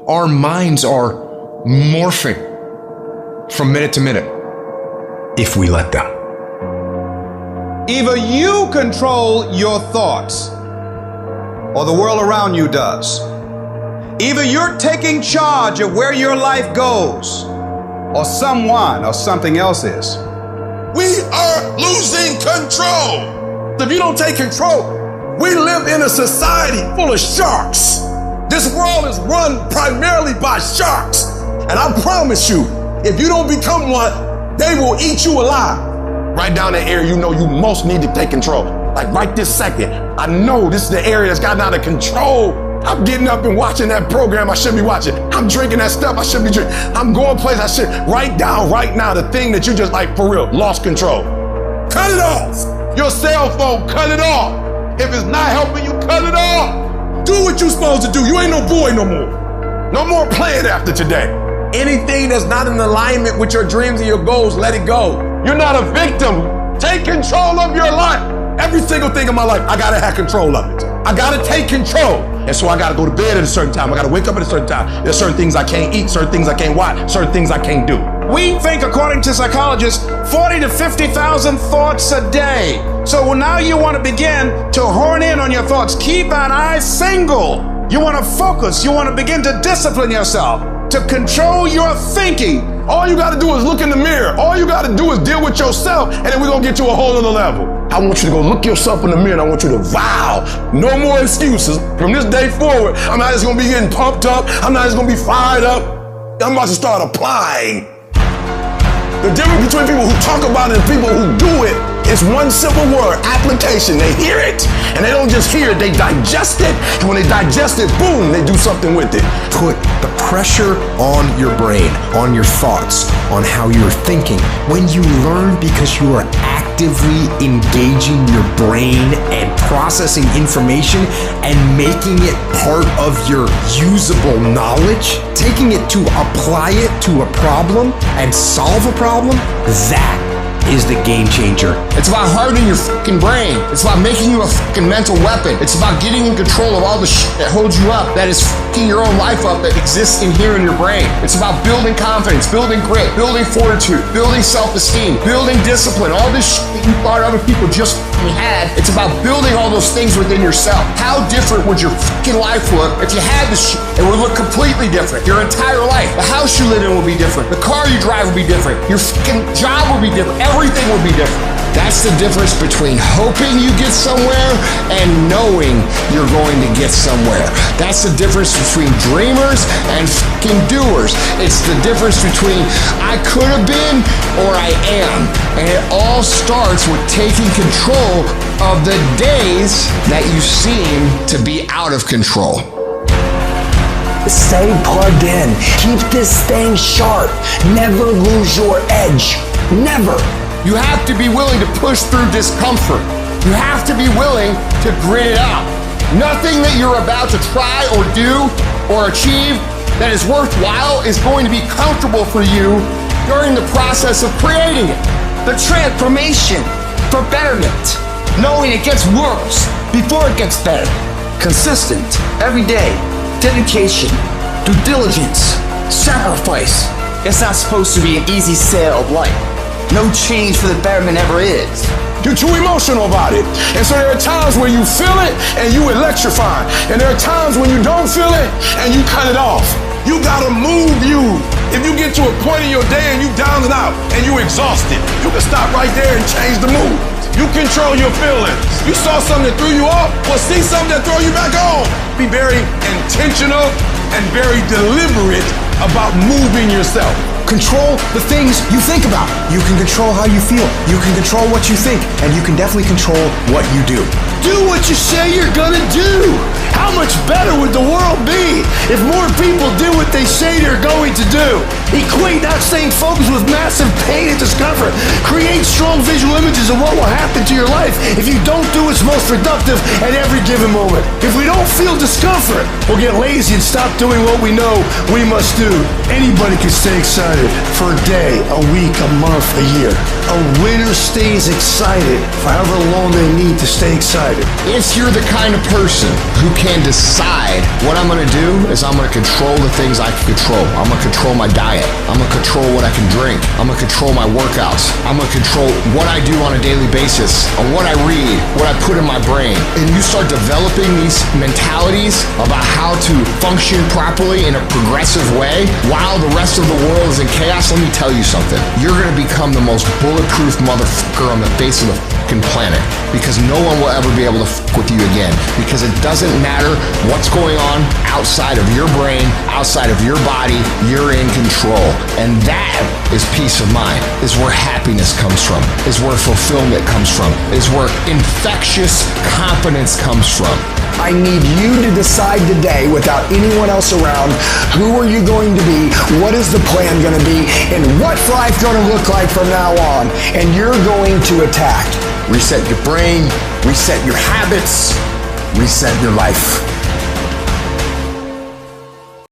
our minds are morphing from minute to minute if we let them. Either you control your thoughts or the world around you does. Either you're taking charge of where your life goes or someone or something else is. We are losing control. If you don't take control, we live in a society full of sharks. This world is run primarily by sharks. And I promise you, if you don't become one, they will eat you alive. Right down the area you know you most need to take control. Like right this second, I know this is the area that's gotten out of control. I'm getting up and watching that program I should be watching. I'm drinking that stuff I should be drinking. I'm going places I should. Write down right now the thing that you just like for real, lost control. Cut it off. Your cell phone, cut it off. If it's not helping you, cut it off. Do what you're supposed to do. You ain't no boy no more. No more playing after today. Anything that's not in alignment with your dreams and your goals, let it go. You're not a victim. Take control of your life. Every single thing in my life, I gotta have control of it. I gotta take control. And so I gotta go to bed at a certain time. I gotta wake up at a certain time. There's certain things I can't eat, certain things I can't watch, certain things I can't do. We think, according to psychologists, 40 to 50,000 thoughts a day. So now you want to begin to hone in on your thoughts. Keep an eye single. You want to focus. You want to begin to discipline yourself to control your thinking. All you gotta do is look in the mirror. All you gotta do is deal with yourself, and then we're gonna get to a whole other level. I want you to go look yourself in the mirror, and I want you to vow. No more excuses. From this day forward, I'm not just gonna be getting pumped up. I'm not just gonna be fired up. I'm about to start applying. The difference between people who talk about it and people who do it is one simple word: application. They hear it, and they don't just hear it, they digest it. And when they digest it, boom, they do something with it. Put the pressure on your brain, on your thoughts, on how you're thinking. When you learn because you are actively engaging your brain and processing information and making it part of your usable knowledge, taking it to apply it to a problem and solve a problem, that is the game changer. It's about hardening your fucking brain. It's about making you a fucking mental weapon. It's about getting in control of all the shit that holds you up, that is fucking your own life up, that exists in here in your brain. It's about building confidence, building grit, building fortitude, building self-esteem, building discipline, all this shit that you thought other people just fucking had. It's about building all those things within yourself. How different would your fucking life look if you had this shit? It would look completely different. Your entire life. The house you live in will be different. The car you drive will be different. Your fucking job will be different. Everything will be different. That's the difference between hoping you get somewhere and knowing you're going to get somewhere. That's the difference between dreamers and fucking doers. It's the difference between I could have been or I am. And it all starts with taking control of the days that you seem to be out of control. Stay plugged in. Keep this thing sharp. Never lose your edge. Never. You have to be willing to push through discomfort. You have to be willing to grit it out. Nothing that you're about to try or do or achieve that is worthwhile is going to be comfortable for you during the process of creating it. The transformation for betterment. Knowing it gets worse before it gets better. Consistent, every day. Dedication, due diligence, sacrifice. It's not supposed to be an easy sail of life. No change for the betterment ever is. You're too emotional about it. And so there are times where you feel it and you electrify. And there are times when you don't feel it and you cut it off. You gotta move you. If you get to a point in your day and you down and out and you exhausted, you can stop right there and change the mood. You control your feelings. You saw something that threw you off, well, see something that throw you back on. Be very intentional and very deliberate about moving yourself. Control the things you think about. You can control how you feel. You can control what you think. And you can definitely control what you do. Do what you say you're gonna do. How much better would the world be if more people did what they say they're going to do? Equate not staying focused with massive pain and discomfort. Create strong visual images of what will happen to your life if you don't do what's most productive at every given moment. If we don't feel discomfort, we'll get lazy and stop doing what we know we must do. Anybody can stay excited for a day, a week, a month, a year. A winner stays excited for however long they need to stay excited. If you're the kind of person who can decide what I'm gonna do is I'm gonna control the things I can control. I'm gonna control my diet. I'm gonna control what I can drink. I'm gonna control my workouts. I'm gonna control what I do on a daily basis, on what I read, what I put in my brain. And you start developing these mentalities about how to function properly in a progressive way while the rest of the world is in chaos. Let me tell you something. You're gonna become the most bulletproof motherfucker on the face of the fucking planet, because no one will ever be able to fuck with you again, because it doesn't matter what's going on outside of your brain, outside of your body, you're in control. And that is peace of mind, is where happiness comes from, is where fulfillment comes from, is where infectious confidence comes from. I need you to decide today, without anyone else around, who are you going to be, what is the plan going to be, and what's life going to look like from now on. And you're going to attack. Reset your brain, reset your habits, reset your life.